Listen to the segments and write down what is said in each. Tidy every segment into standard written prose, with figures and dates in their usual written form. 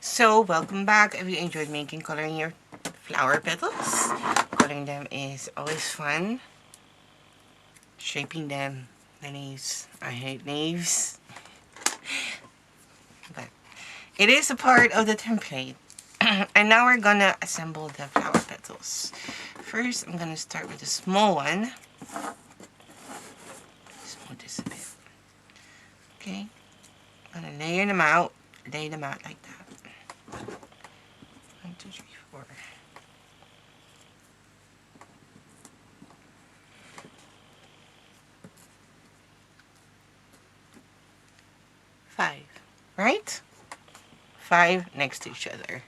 So, welcome back. If you enjoyed coloring your flower petals, coloring them is always fun. Shaping them, the leaves. I hate leaves. But it is a part of the template. And now we're gonna assemble the flower petals. First, I'm gonna start with a small one. Smooth this a bit. Okay. I'm gonna lay them out like that. 1, 2, 3, 4. Five, right? 5 next to each other.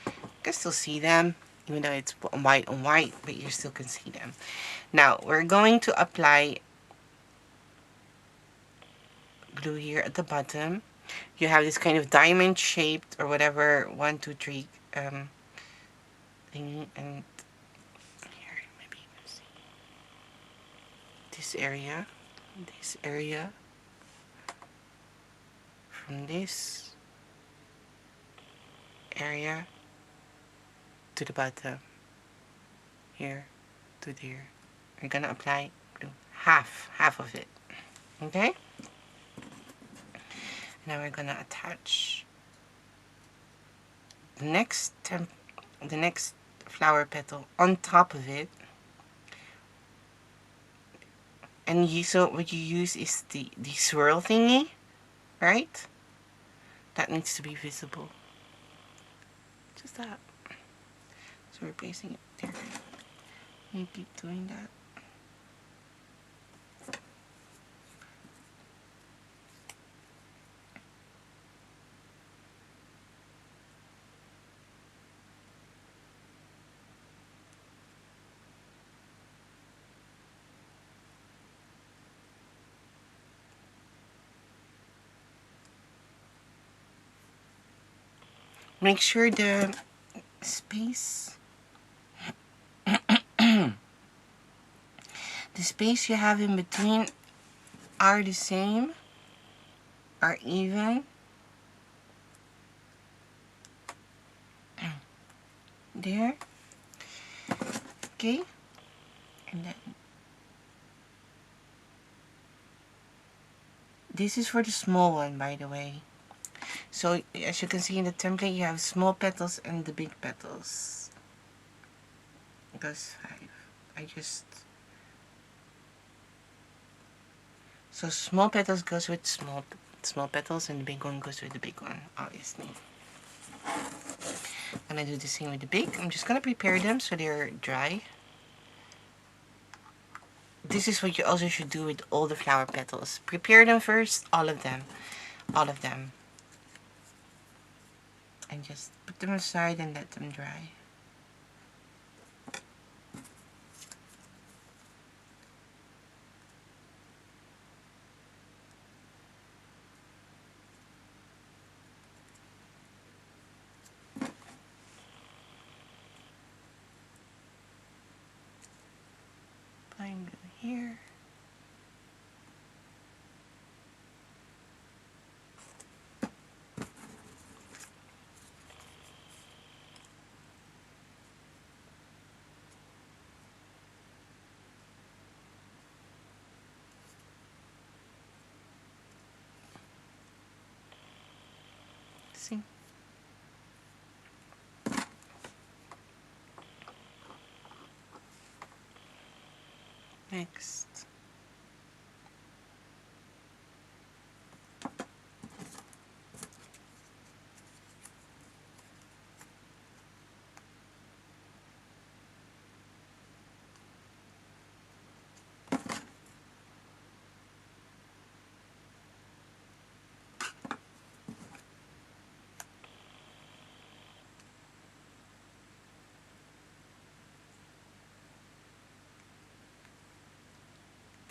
You can still see them, even though it's white on white, but you still can see them. Now, we're going to apply glue here at the bottom. You have this kind of diamond shaped or whatever 1, 2, 3 thingy, and here maybe you can see this area, from this area to the bottom, here to there. We're gonna apply glue half of it. Okay. Now we're gonna attach the next flower petal on top of it, and so what you use is the swirl thingy, right? That needs to be visible. Just that. So we're placing it there. You keep doing that. Make sure the space the space you have in between are the same, are even. There. Okay. And then this is for the small one, by the way. So as you can see in the template, you have small petals and the big petals. It goes 5. So small petals goes with small petals, and the big one goes with the big one, obviously. I'm gonna do the same with the big. I'm just gonna prepare them so they're dry. This is what you also should do with all the flower petals. Prepare them first, all of them. And just put them aside and let them dry. Applying glue here. See? Next.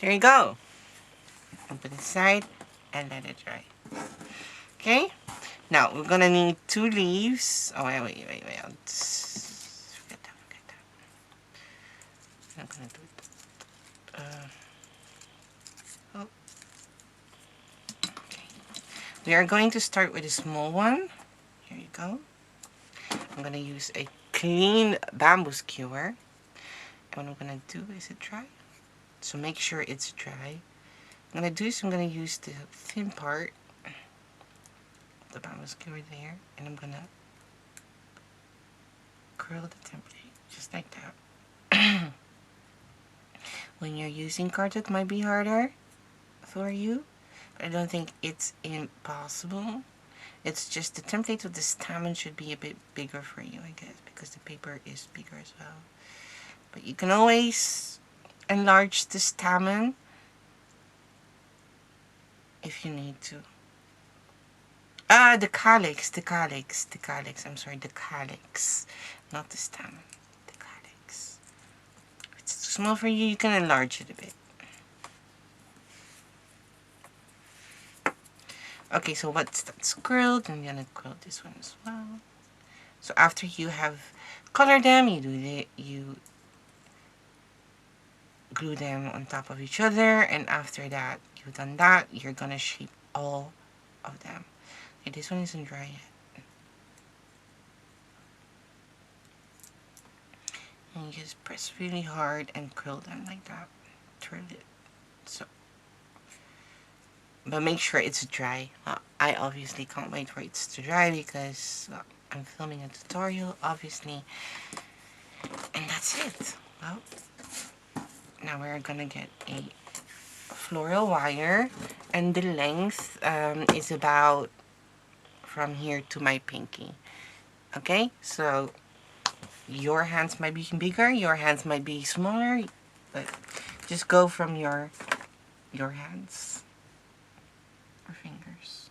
There you go. And put it aside and let it dry. Okay? Now we're gonna need 2 leaves. Oh, wait. I'll forget that. I'm gonna do it. Oh. Okay. We are going to start with a small one. Here you go. I'm gonna use a clean bamboo skewer. And what I'm gonna do, is it dry? So make sure it's dry. I'm gonna do is I'm gonna use the thin part of the bamboo skewer there, and I'm gonna curl the template just like that. When you're using cards, it might be harder for you, but I don't think it's impossible. It's just the template of the stamen should be a bit bigger for you, I guess, because the paper is bigger as well. But you can always enlarge the stamen if you need to. The calyx, I'm sorry, the calyx, not the stamen, the calyx. If it's too small for you, you can enlarge it a bit. Okay, so once that's curled, I'm gonna curl this one as well. So after you have colored them, you glue them on top of each other, and after that, you've done that, you're gonna shape all of them. Okay, this one isn't dry yet. And you just press really hard and curl them like that. Twirl it. So. But make sure it's dry. I obviously can't wait for it to dry because I'm filming a tutorial, obviously. And that's it. Well, now we're gonna get a floral wire, and the length is about from here to my pinky. Okay, so your hands might be bigger, your hands might be smaller, but just go from your hands or fingers.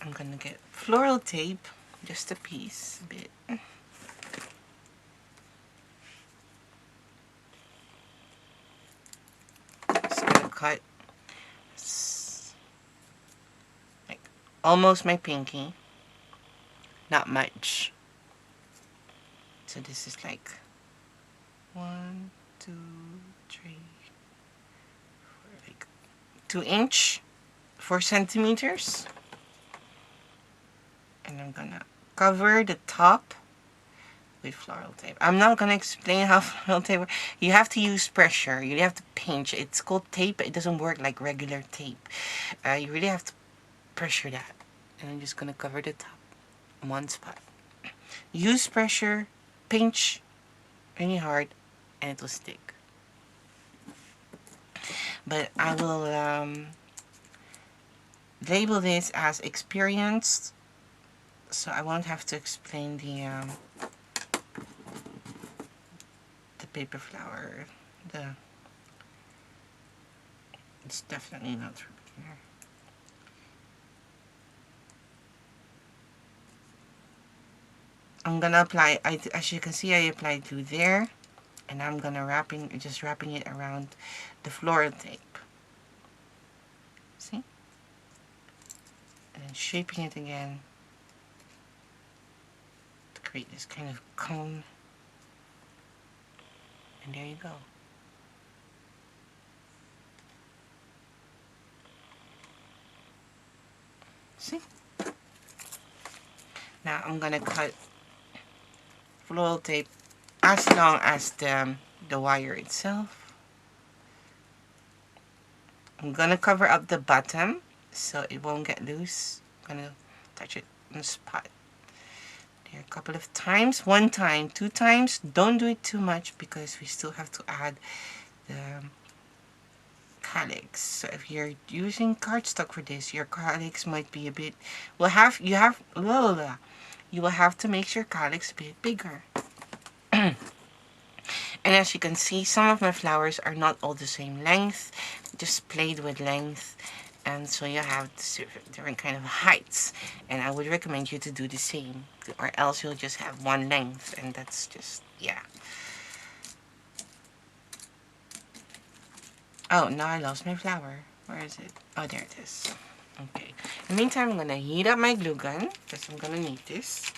I'm gonna get floral tape, just a piece, a bit. Just gonna cut like almost my pinky, not much. So this is like 1, 2, 3, 4, like 2 inch, 4 centimeters. And I'm gonna cover the top with floral tape. I'm not gonna explain how floral tape works. You have to use pressure. You have to pinch. It's called tape, but it doesn't work like regular tape. You really have to pressure that. And I'm just gonna cover the top, one spot. Use pressure, pinch really hard, and it will stick. But I will label this as experienced, so I won't have to explain the paper flower. It's definitely not for beginner. I'm gonna apply, as you can see, I applied glue there, and I'm gonna just wrapping it around the floral tape. See? And then shaping it again to create this kind of cone. And there you go. See? Now I'm gonna cut floral tape as long as the wire itself. I'm gonna cover up the bottom so it won't get loose. I'm gonna touch it on the spot there a couple of times. 1 time, 2 times. Don't do it too much because we still have to add the calyx. So if you're using cardstock for this, your calyx might be a bit, you will have to make your calyx a bit bigger. And as you can see, some of my flowers are not all the same length, just played with length, and so you have different kind of heights. And I would recommend you to do the same, or else you'll just have one length, and that's just, yeah. Oh, now I lost my flower. Where is it? Oh, there it is. Okay. In the meantime, I'm gonna heat up my glue gun, because I'm gonna need this.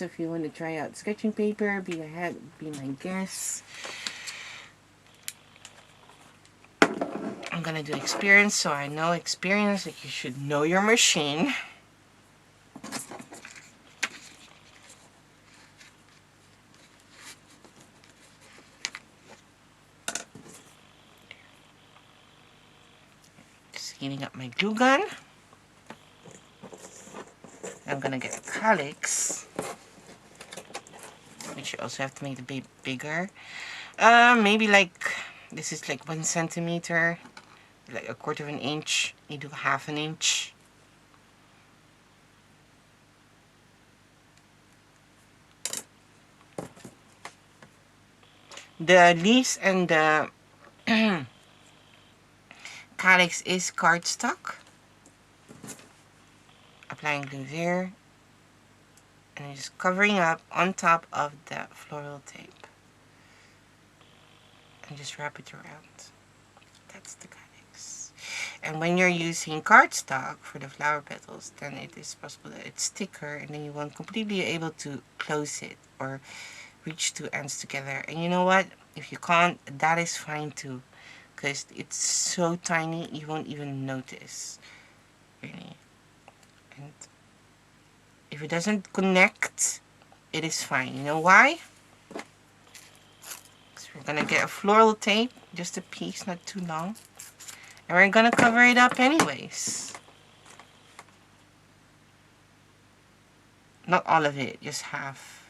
So if you want to try out sketching paper, be my guest. I'm gonna do experience, so I know experience that you should know your machine. Just heating up my glue gun. I'm gonna get a calyx, which you also have to make the bit bigger. Maybe like, this is like 1 centimeter, like 1/4 of an inch. You do 1/2 an inch. The leaves and the calyx is cardstock. Applying glue there, and I'm just covering up on top of the floral tape. And just wrap it around. That's the calyx. And when you're using cardstock for the flower petals, then it is possible that it's thicker and then you won't completely be able to close it or reach 2 ends together. And you know what? If you can't, that is fine too, because it's so tiny you won't even notice, really. And if it doesn't connect, it is fine. You know why? Because we're gonna get a floral tape, just a piece, not too long, and we're gonna cover it up anyways. Not all of it, just half.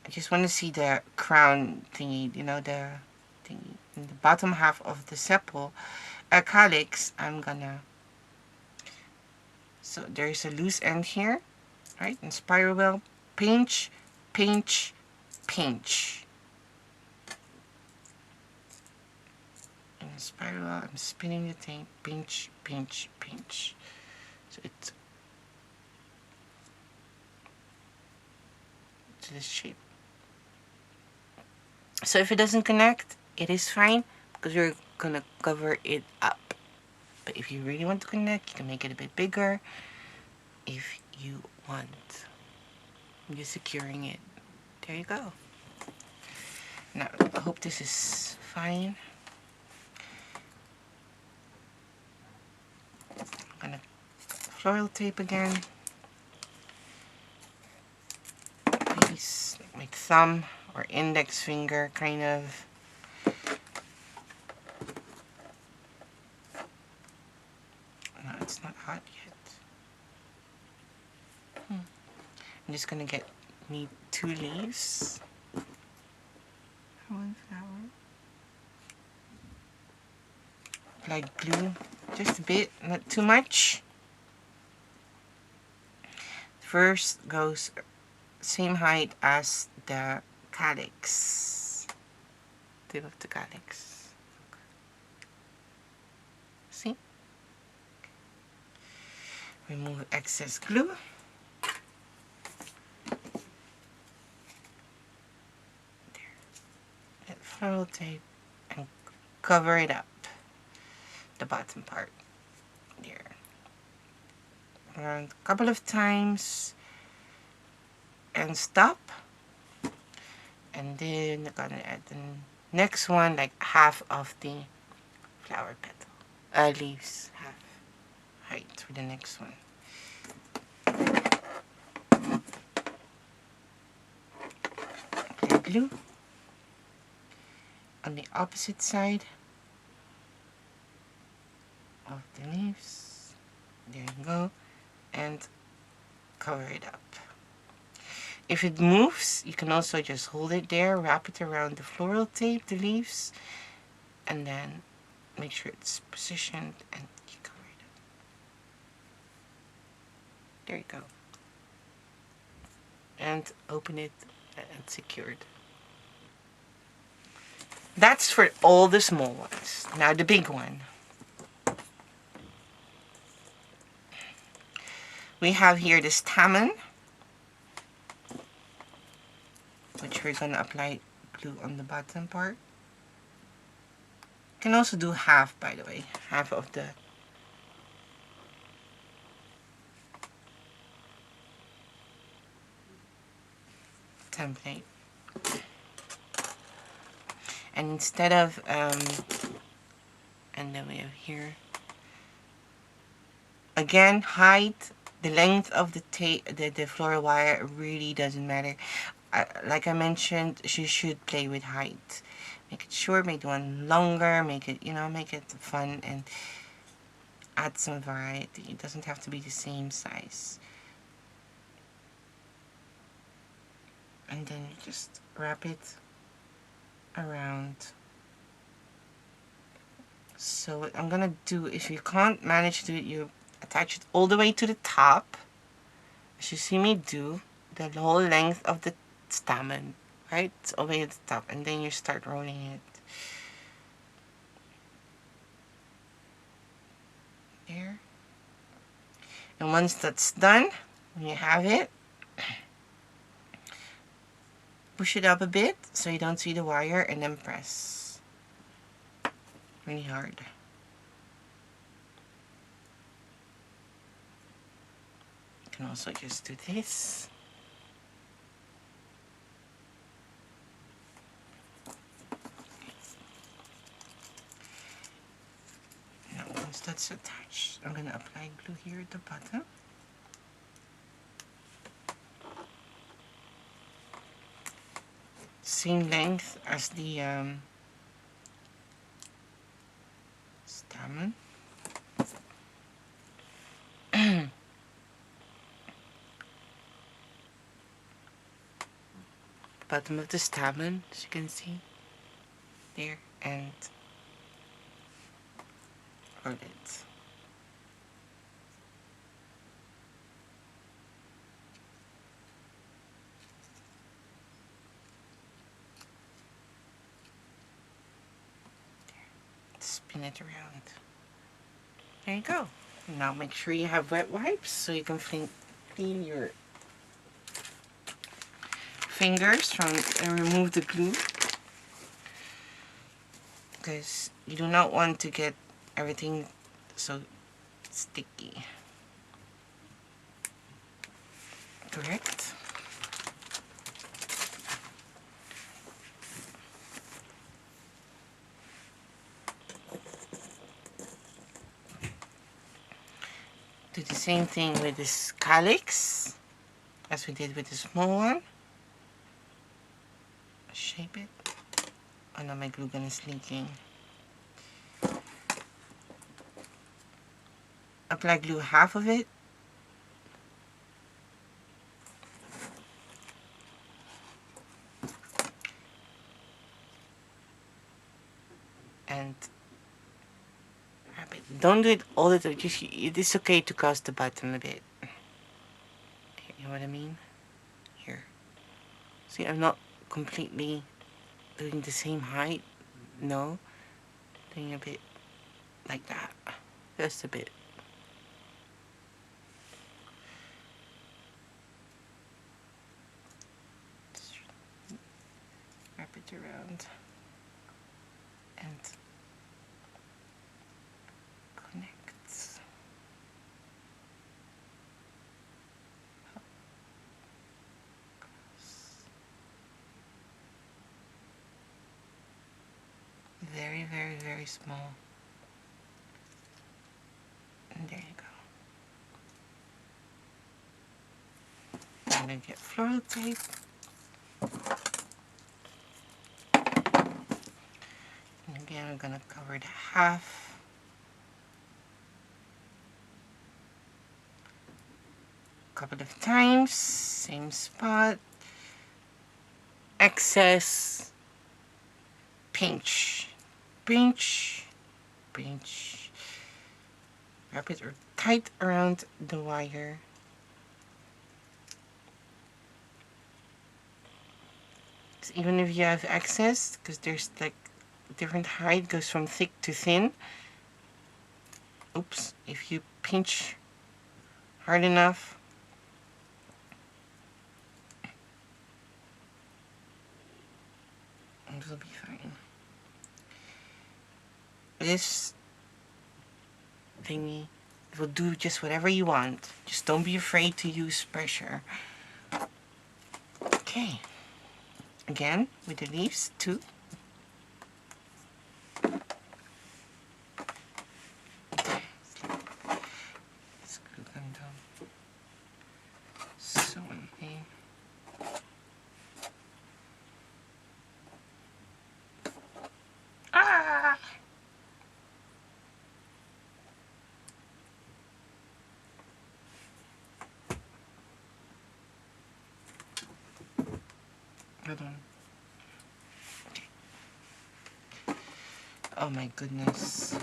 I just want to see the crown thingy, you know, the thingy in the bottom half of the sepal. Calyx, I'm gonna, so there's a loose end here, right? And spiral wheel, pinch, pinch, pinch. And spiral wheel, I'm spinning the thing, pinch, pinch, pinch. So it's to this shape. So if it doesn't connect, it is fine, because we're gonna cover it up. But if you really want to connect, you can make it a bit bigger if you want. I'm just securing it. There you go. Now, I hope this is fine. I'm gonna floral tape again. Piece, like my thumb or index finger, kind of. No, it's not hot yet. I'm just gonna need 2 leaves. 1 flower. Apply glue, just a bit, not too much. First goes same height as the calyx. Tip of the calyx. See? Remove excess glue. There. Get floral tape and cover it up. The bottom part. There. Around a couple of times. And stop. And then I'm gonna add the next one, like half of the flower petal. Leaves, half height for the next one. Apply glue on the opposite side of the leaves. There you go. And cover it up. If it moves, you can also just hold it there, wrap it around the floral tape, the leaves, and then make sure it's positioned and you cover it up. There you go. And open it and secured. That's for all the small ones. Now the big one. We have here this stamen, which we're going to apply glue on the bottom part. You can also do half, by the way, half of the template. And instead of, and then we have here, again, height, the length of the floral wire really doesn't matter. Like I mentioned, you should play with height. Make it short, make one longer, make it, make it fun and add some variety. It doesn't have to be the same size. And then you just wrap it around. So what I'm gonna do, if you can't manage to do it, you attach it all the way to the top, as you see me do, the whole length of the stamen, right? It's all the way at the top, and then you start rolling it. There. And once that's done, when you have it, push it up a bit so you don't see the wire, and then press really hard. You can also just do this. Now once that's attached, I'm going to apply glue here at the bottom. Same length as the stamen. Bottom of the stamen, as you can see there, and roll it. Spin it around. There you go. Now make sure you have wet wipes so you can clean your fingers from and remove the glue, because you do not want to get everything so sticky. Correct? Do the same thing with this calyx as we did with the small one. Shape it. Oh no, my glue gun is leaking. Apply glue half of it. And wrap it. Don't do it all the time. Just, it is okay to cast the bottom a bit. You know what I mean? Here. See, I'm not completely doing the same height. No. Doing a bit like that. Just a bit. Just wrap it around and connect. Very, very, very small. And there you go. I'm going to get floral tape. And again, I'm going to cover the half. A couple of times. Same spot. Excess. Pinch. Pinch. Pinch. Wrap it tight around the wire. So even if you have excess, because there's like different height, goes from thick to thin. Oops, if you pinch hard enough, it will be fine. This thingy will do just whatever you want. Just don't be afraid to use pressure. Okay. again with the leaves, 2. Screw them down. So annoying. Ah! Hold on. Okay. Oh my goodness.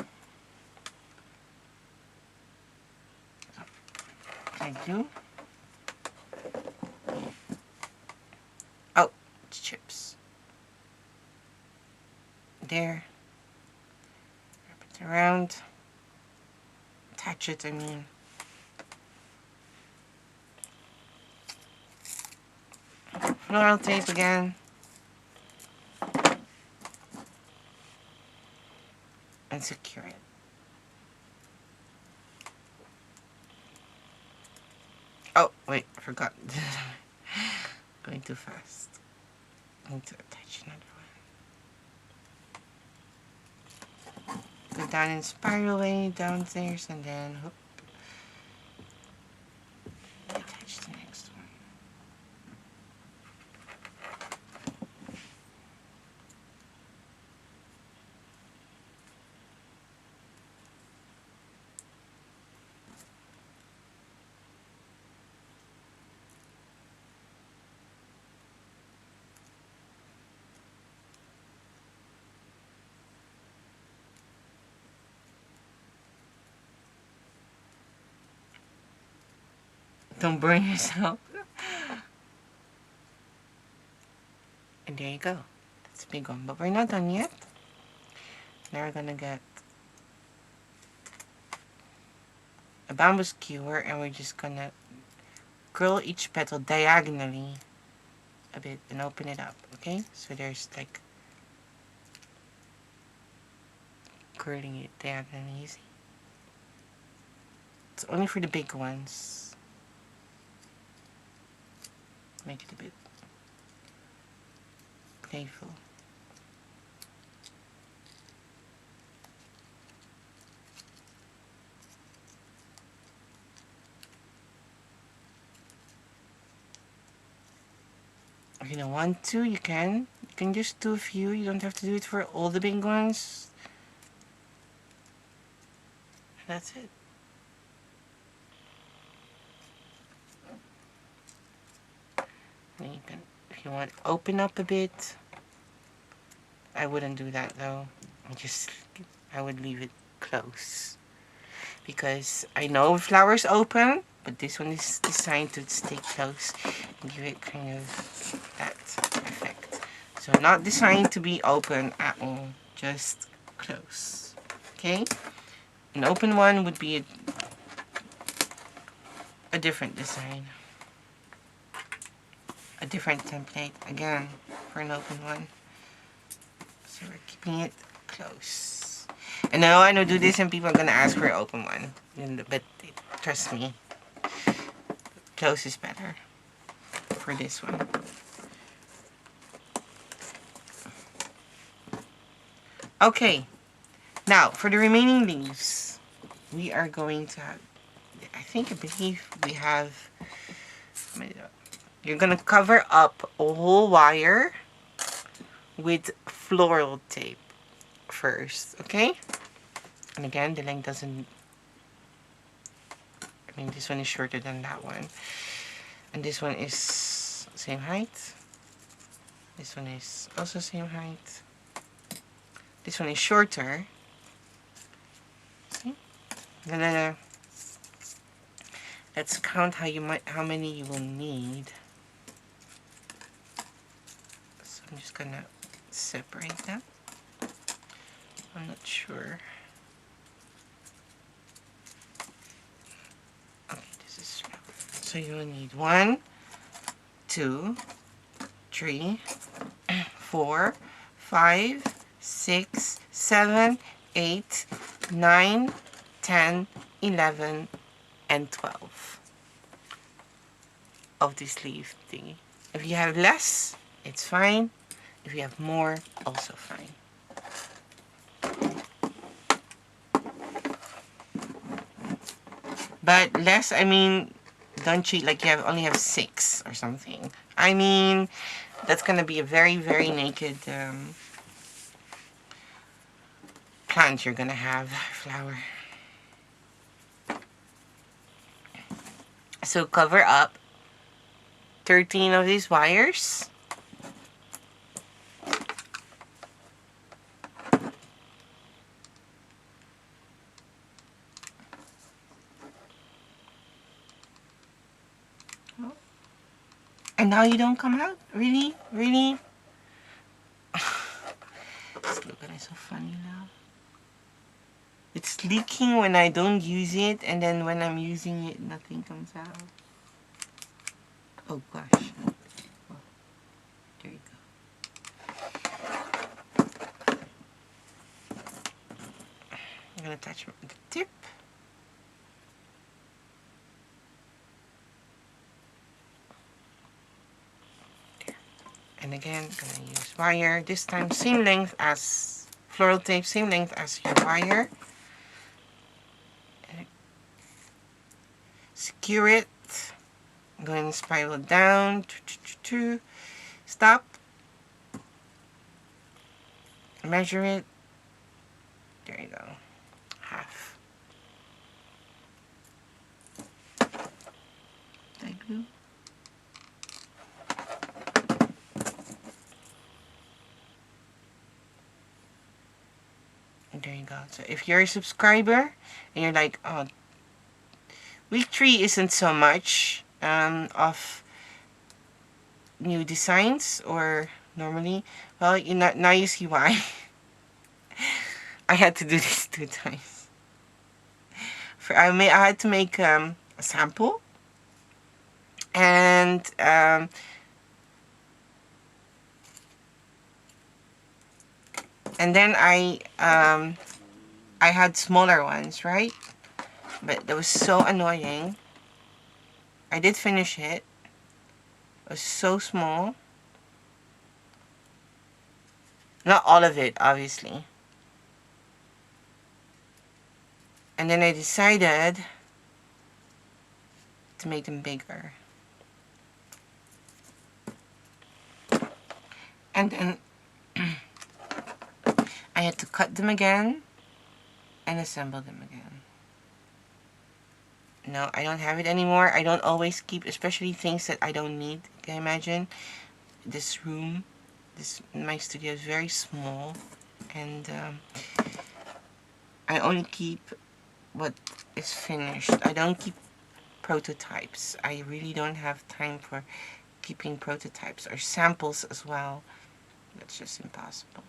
I do. Oh, it's chips. There. Wrap it around. Attach it, I mean. Floral tape again. And secure it. Oh, wait, I forgot. Going too fast. I need to attach another one. Go down in spiral way downstairs and then hook. Attach the next one. Don't burn yourself. And there you go. That's a big one. But we're not done yet. Now we're gonna get a bamboo skewer and we're just gonna curl each petal diagonally a bit and open it up, okay? So there's like curling it diagonally easy. It's only for the big ones. Make it a bit playful. If you don't want to, you can. You can just do a few. You don't have to do it for all the big ones. That's it. Then you can, if you want, open up a bit. I wouldn't do that though. I would leave it close. Because I know flowers open, but this one is designed to stay close and give it kind of that effect. So not designed to be open at all, just close. Okay? An open one would be a different design. A different template, again, for an open one. So we're keeping it close. And I know do this and people are gonna ask for an open one. But trust me, close is better for this one. Okay, now for the remaining leaves, we are going to have, I believe we have, you're gonna cover up a whole wire with floral tape first, okay? And again, the length doesn't, I mean, this one is shorter than that one. And this one is same height. This one is also same height. This one is shorter. See? Let's count how many you will need. So I'm just gonna separate them. I'm not sure. Okay, this is so you will need 1, 2, 3, 4, 5, 6, 7, 8, 9, 10, 11, and 12 of this leaf thingy. If you have less, it's fine. If you have more, also fine. But less, I mean, don't treat like you only have 6 or something. I mean, that's gonna be a very, very naked plant you're gonna have, flower. So cover up 13 of these wires. And now you don't come out? Really? Really? This look at it, so funny now. It's leaking when I don't use it, and then when I'm using it, nothing comes out. Oh gosh. Well, there you go. I'm gonna touch the tip. There. And again, I'm gonna use wire. This time, same length as floral tape, same length as your wire. Secure it. I'm going to spiral down. Stop. Measure it. There you go. Half. Like glue. And there you go. So if you're a subscriber and you're like, oh, week 3 isn't so much of new designs, or normally, well, now you see why. I had to do this 2 times. I had to make a sample, and then I had smaller ones, right? But that was so annoying. I did finish it. It was so small. Not all of it, obviously. And then I decided to make them bigger. And then I had to cut them again and assemble them again. No, I don't have it anymore. I don't always keep, especially things that I don't need. Can you imagine? This room, my studio is very small, and I only keep what is finished. I don't keep prototypes. I really don't have time for keeping prototypes or samples as well. That's just impossible.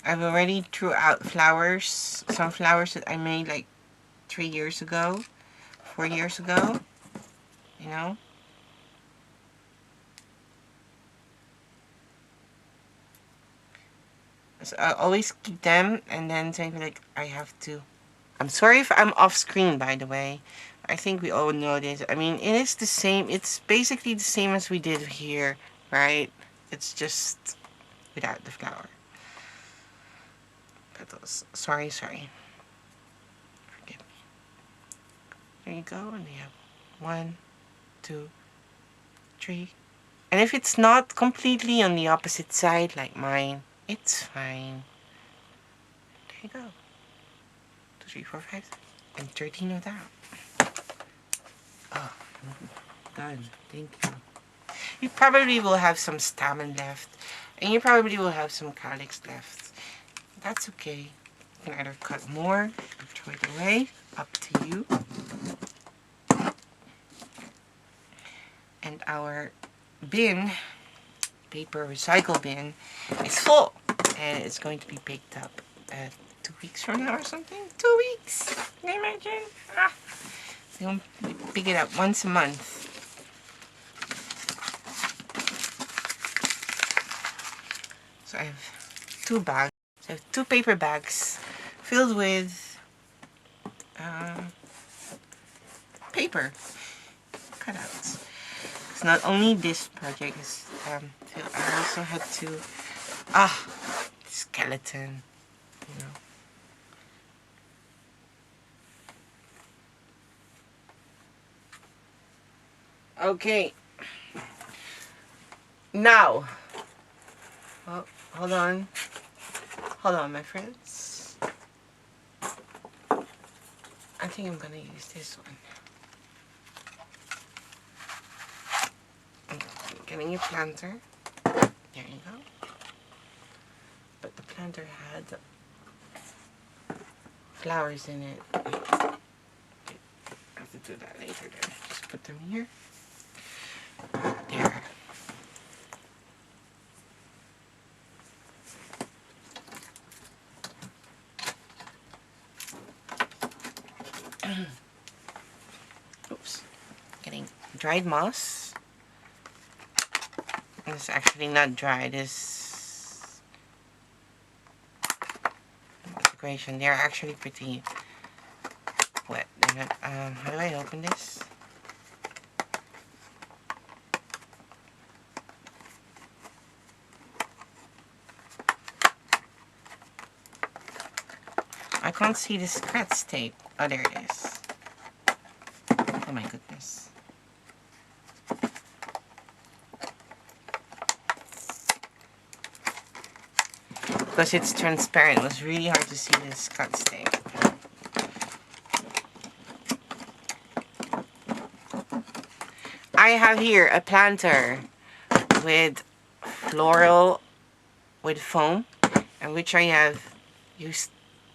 I've already threw out flowers, some flowers that I made like 3 years ago, 4 years ago, you know. So I always keep them, and then say like I have to. I'm sorry if I'm off screen, by the way. I think we all know this. I mean, it is the same. It's basically the same as we did here, right? It's just without the flower. Petals. Sorry. Forgive me. There you go. And we have 1, 2, 3. And if it's not completely on the opposite side like mine, it's fine. There you go. 2, 3, 4, 5, and 13 of that. Oh, done. Thank you. You probably will have some stamen left, and you probably will have some calyx left. That's okay. You can either cut more or throw it away. Up to you. And our bin, paper recycle bin, is full, and it's going to be picked up 2 weeks from now or something. 2 weeks. Can you imagine? We'll pick it up once a month. So I have 2 bags. So I have 2 paper bags filled with paper cutouts. It's not only this project is I also had to skeleton, you know. Okay. Now. Oh, hold on. Hold on, my friends. I think I'm gonna use this one. Getting a planter. There you go. But the planter had flowers in it. I have to do that later then. Just put them here. There. Oops. Getting dried moss. It's actually not dried. It's decoration. They're actually pretty wet. They're not, how do I open this? I can't see the scratch tape. Oh, there it is. Oh my goodness. Because it's transparent, it was really hard to see the scratch tape. I have here a planter with floral with foam, and which I have used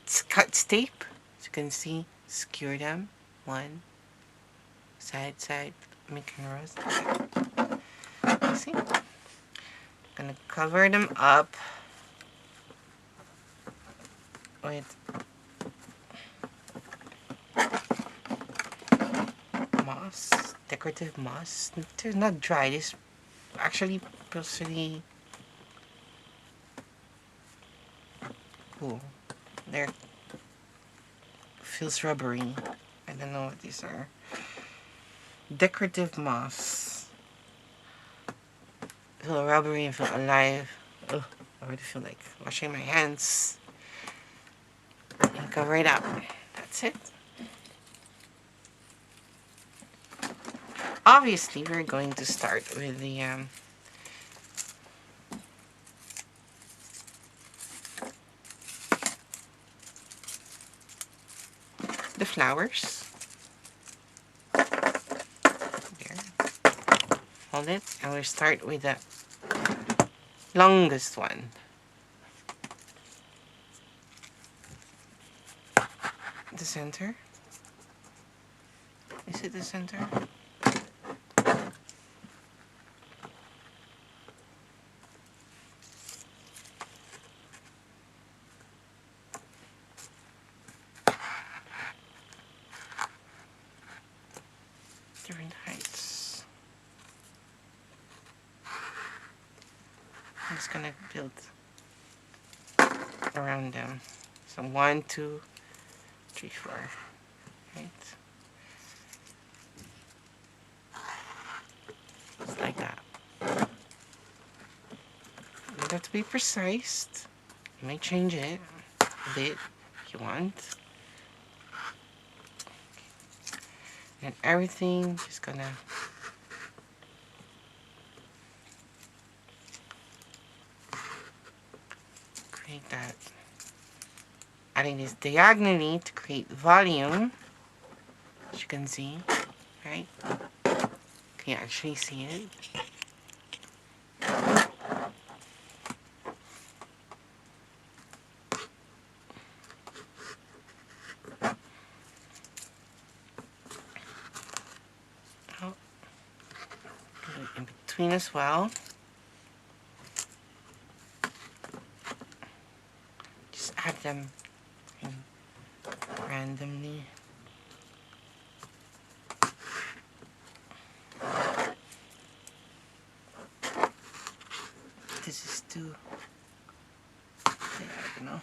scotch tape, as you can see, skewer them, one, side, making rows. See? Gonna cover them up with moss, decorative moss. They're not dry, it's actually pretty cool. They're feels rubbery. I don't know what these are. Decorative moss. Feel rubbery and feel alive. Ugh, I already feel like washing my hands. And cover it up. That's it. Obviously, we're going to start with the flowers. There. Hold it, and we'll start with the longest one. The center. Is it the center? Different heights. I'm just gonna build around them. So 1, 2, 3, 4. Right? Just like that. You have to be precise. You may change it a bit if you want. And everything just gonna create that. Adding this diagonally to create volume, as you can see, right? Can you actually see it? Oh, do it in between as well. Just add them randomly. This is too diagonal.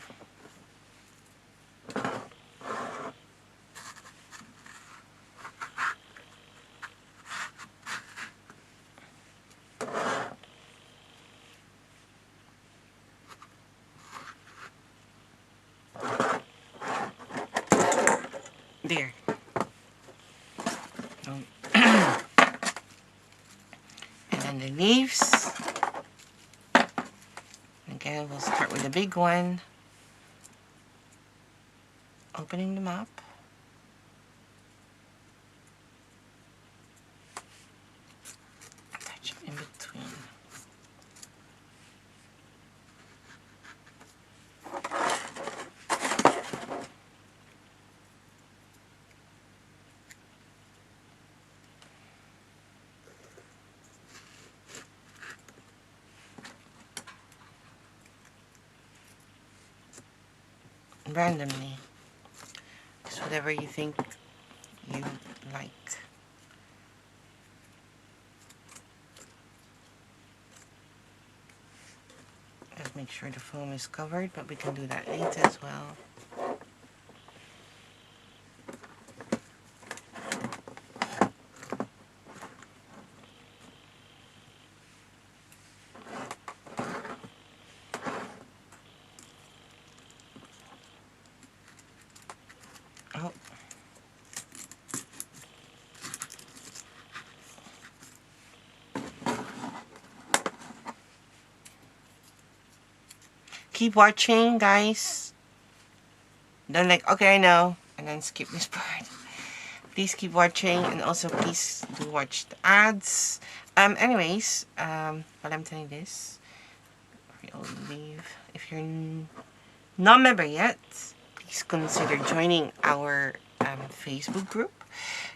there. And then the leaves. Again, we'll start with the big one. Opening them up. Touch in between. Randomly. Just whatever you think you like. Just make sure the foam is covered, but we can do that later as well. Oh. Keep watching, guys. Don't like, okay, I know, and then skip this part. Please keep watching, and also please do watch the ads. Anyways, while I'm telling this, if you're not a member yet, please consider joining our Facebook group.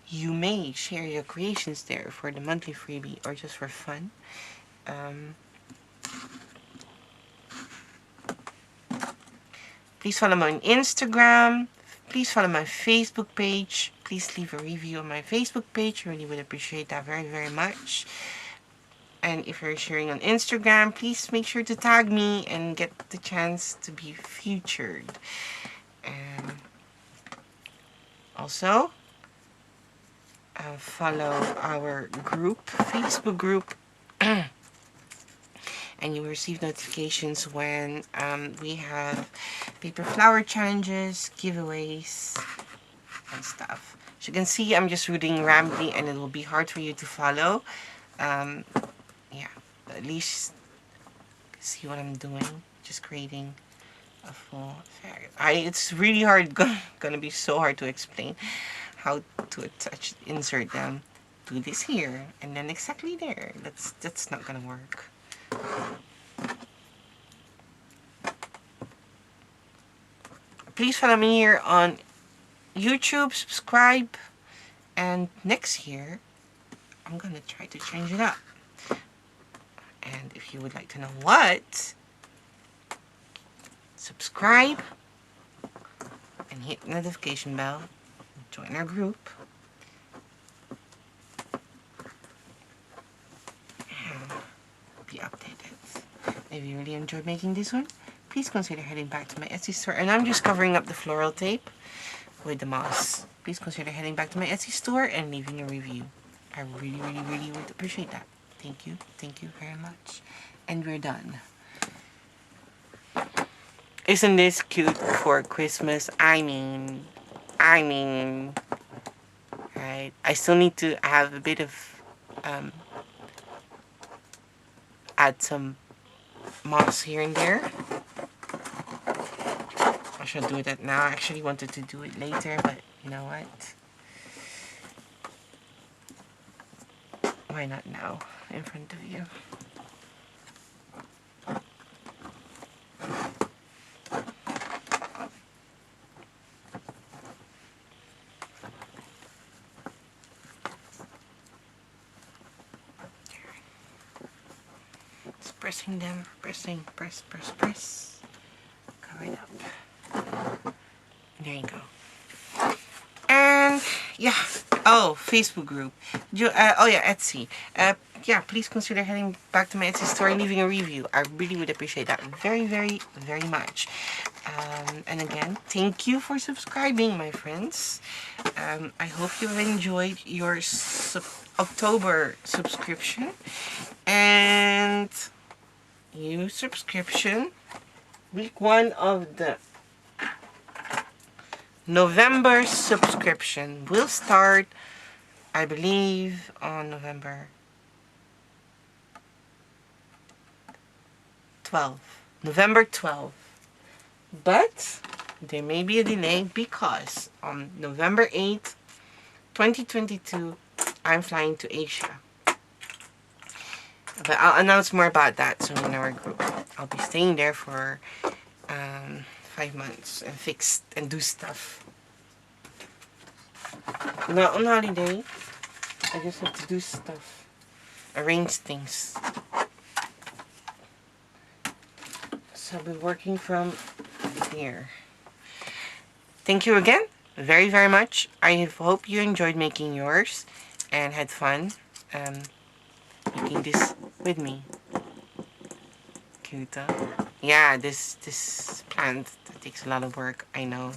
You may share your creations there for the monthly freebie or just for fun. Please follow me on Instagram. Please follow my Facebook page. Please leave a review on my Facebook page. I really would appreciate that very, very much. And if you're sharing on Instagram, please make sure to tag me and get the chance to be featured. And also, follow our group, Facebook group. And you will receive notifications when we have paper flower challenges, giveaways, and stuff. As you can see, I'm just reading rambly and it will be hard for you to follow. Yeah, at least see what I'm doing. Just creating a full fairy. It's really hard, gonna be so hard to explain how to attach, insert them. Do this here, and then exactly there. That's not gonna work. Please follow me here on YouTube, subscribe, and next year I'm gonna try to change it up. And if you would like to know what, subscribe and hit the notification bell, join our group, and be updated. If you really enjoyed making this one, please consider heading back to my Etsy store. And I'm just covering up the floral tape with the moss. Please consider heading back to my Etsy store and leaving a review. I really, really, really would appreciate that. Thank you. Thank you very much. And we're done. Isn't this cute for Christmas? I mean, right? I still need to have a bit of, add some moss here and there. I should do that now. I actually wanted to do it later, but you know what? Why not now, in front of you? Just pressing them, press. Cover it up. There you go. And yeah. Oh, Facebook group. Oh yeah, Etsy. Yeah, please consider heading back to my Etsy store and leaving a review. I really would appreciate that very, very, very much. And again, thank you for subscribing, my friends. I hope you have enjoyed your October subscription. And new subscription. Week 1 of the November subscription will start, I believe, on November 12th. November 12th. But there may be a delay because on November 8th, 2022, I'm flying to Asia. But I'll announce more about that soon in our group. I'll be staying there for 5 months and fix and do stuff. Not on holiday. I just have to do stuff. Arrange things. So I'll be working from here. Thank you again very, very much. I hope you enjoyed making yours and had fun making this with me. Cute, huh? Yeah, this plant takes a lot of work. I know.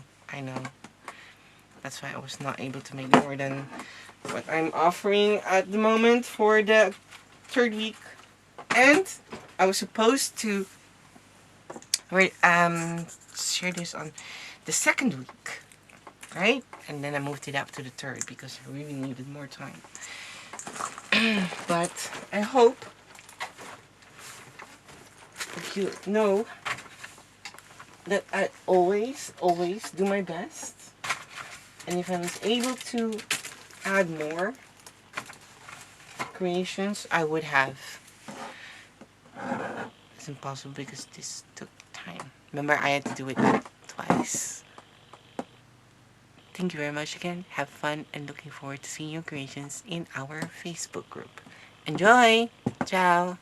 That's why I was not able to make more than what I'm offering at the moment for the 3rd week. And I was supposed to share this on the 2nd week, right? And then I moved it up to the 3rd because I really needed more time. But I hope that you know that I always do my best. And if I was able to add more creations, I would have. It's impossible because this took time. Remember, I had to do it twice. Thank you very much again. Have fun and looking forward to seeing your creations in our Facebook group. Enjoy! Ciao!